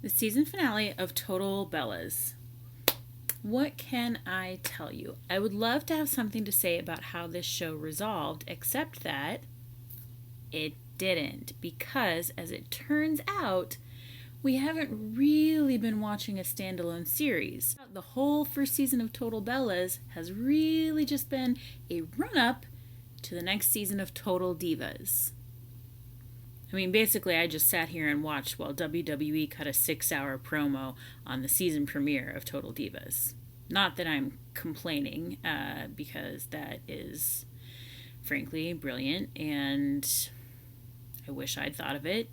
The season finale of Total Bellas. What can I tell you? I would love to have something to say about how this show resolved, except that it didn't. Because, as it turns out, we haven't really been watching a standalone series. The whole first season of Total Bellas has really just been a run-up to the next season of Total Divas. I mean, basically, I just sat here and watched while WWE cut a 6-hour promo on the season premiere of Total Divas. Not that I'm complaining, because that is, frankly, brilliant, and I wish I'd thought of it.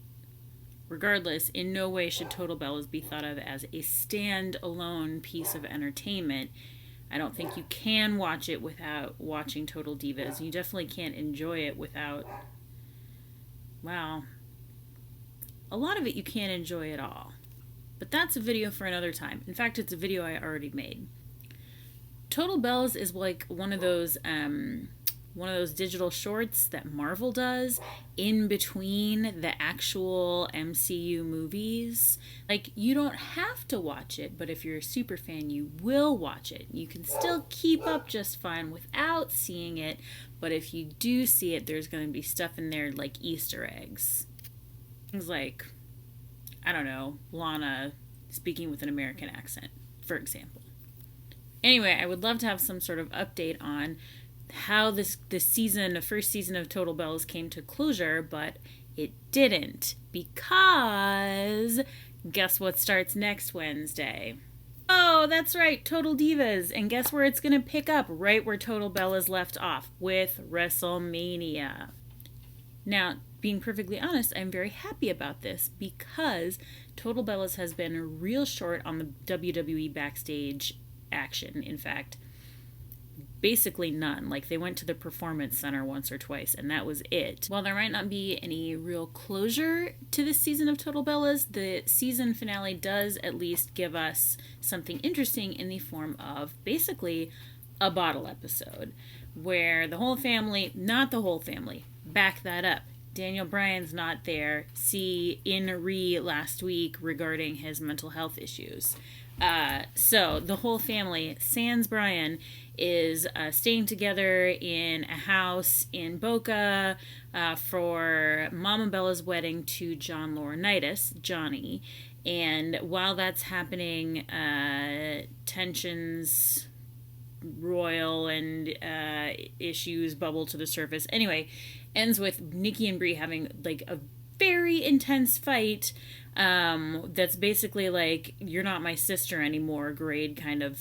Regardless, in no way should Total Bellas be thought of as a stand-alone piece of entertainment. I don't think you can watch it without watching Total Divas. You definitely can't enjoy it without... Well, a lot of it you can't enjoy at all. But that's a video for another time. In fact, it's a video I already made. Total Bellas is like one of those digital shorts that Marvel does in between the actual MCU movies. Like, you don't have to watch it, but if you're a super fan, you will watch it. You can still keep up just fine without seeing it, but if you do see it, there's going to be stuff in there like Easter eggs. Things like, I don't know, Lana speaking with an American accent, for example. Anyway, I would love to have some sort of update on how this season, the first season of Total Bellas, came to closure, but it didn't, because guess what starts next Wednesday? Oh, that's right, Total Divas. And guess where it's going to pick up? Right where Total Bellas left off, with WrestleMania. Now, being perfectly honest, I'm very happy about this, because Total Bellas has been real short on the WWE backstage action. In fact, basically none. Like, they went to the Performance Center once or twice, and that was it. While there might not be any real closure to this season of Total Bellas, the season finale does at least give us something interesting in the form of basically a bottle episode, where the whole family, not the whole family, back that up. Daniel Bryan's not there. See in last week regarding his mental health issues. So the whole family, sans Bryan, is staying together in a house in Boca for Mama Bella's wedding to John Laurinaitis, Johnny. And while that's happening, tensions royal and issues bubble to the surface. Anyway, ends with Nikki and Brie having like a very intense fight that's basically like, you're not my sister anymore grade kind of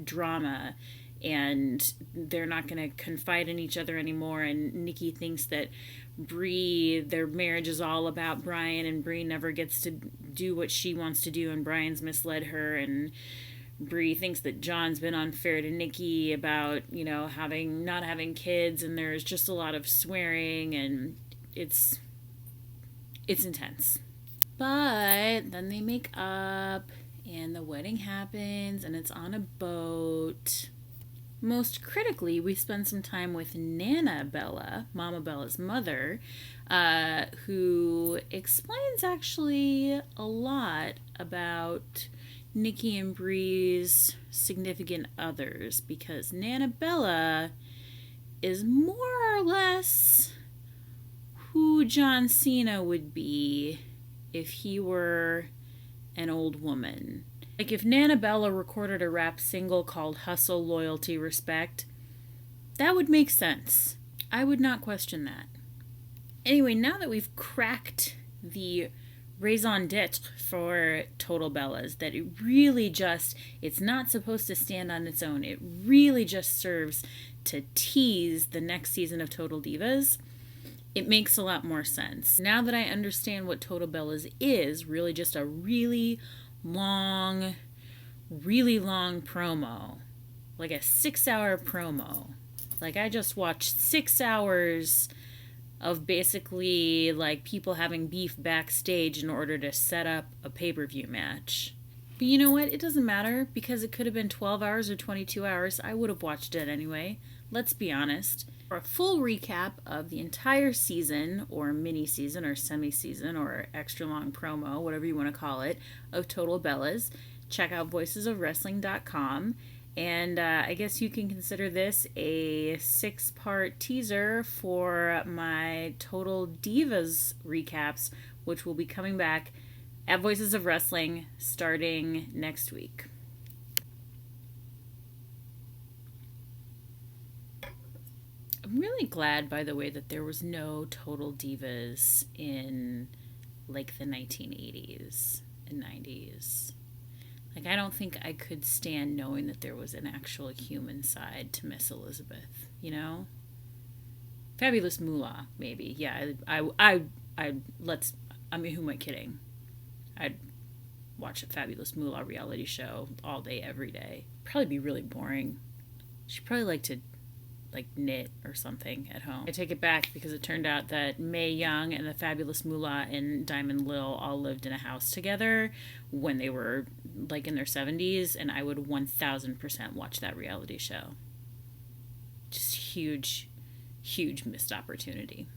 drama, and they're not going to confide in each other anymore, and Nikki thinks that Brie, their marriage is all about Bryan, and Brie never gets to do what she wants to do, and Bryan's misled her, and Brie thinks that John's been unfair to Nikki about, you know, not having kids, and there's just a lot of swearing, and it's intense. But then they make up, and the wedding happens, and it's on a boat. Most critically, we spend some time with Nana Bella, Mama Bella's mother, who explains actually a lot about Nikki and Brie's significant others, because Nana Bella is more or less who John Cena would be if he were an old woman. Like, if Nana Bella recorded a rap single called Hustle, Loyalty, Respect, that would make sense. I would not question that. Anyway, now that we've cracked the raison d'etre for Total Bellas, that it really just, it's not supposed to stand on its own. It really just serves to tease the next season of Total Divas. It makes a lot more sense. Now that I understand what Total Bellas is, really just a really long promo. Like a 6-hour promo. Like, I just watched 6 hours of basically like people having beef backstage in order to set up a pay-per-view match. But you know what? It doesn't matter, because it could have been 12 hours or 22 hours. I would have watched it anyway. Let's be honest. For a full recap of the entire season, or mini season, or semi season, or extra long promo, whatever you want to call it, of Total Bellas, check out voicesofwrestling.com. And I guess you can consider this a 6-part teaser for my Total Divas recaps, which will be coming back at Voices of Wrestling starting next week. I'm really glad, by the way, that there was no Total Divas in like the 1980s and 90s. Like, I don't think I could stand knowing that there was an actual human side to Miss Elizabeth, you know? Fabulous Moolah, maybe. Yeah, I mean, who am I kidding? I'd watch a Fabulous Moolah reality show all day, every day. Probably be really boring. She'd probably like to knit or something at home. I take it back because it turned out that Mae Young and the Fabulous Moolah and Diamond Lil all lived in a house together when they were like in their 70s, and I would 1000% watch that reality show. Just huge missed opportunity.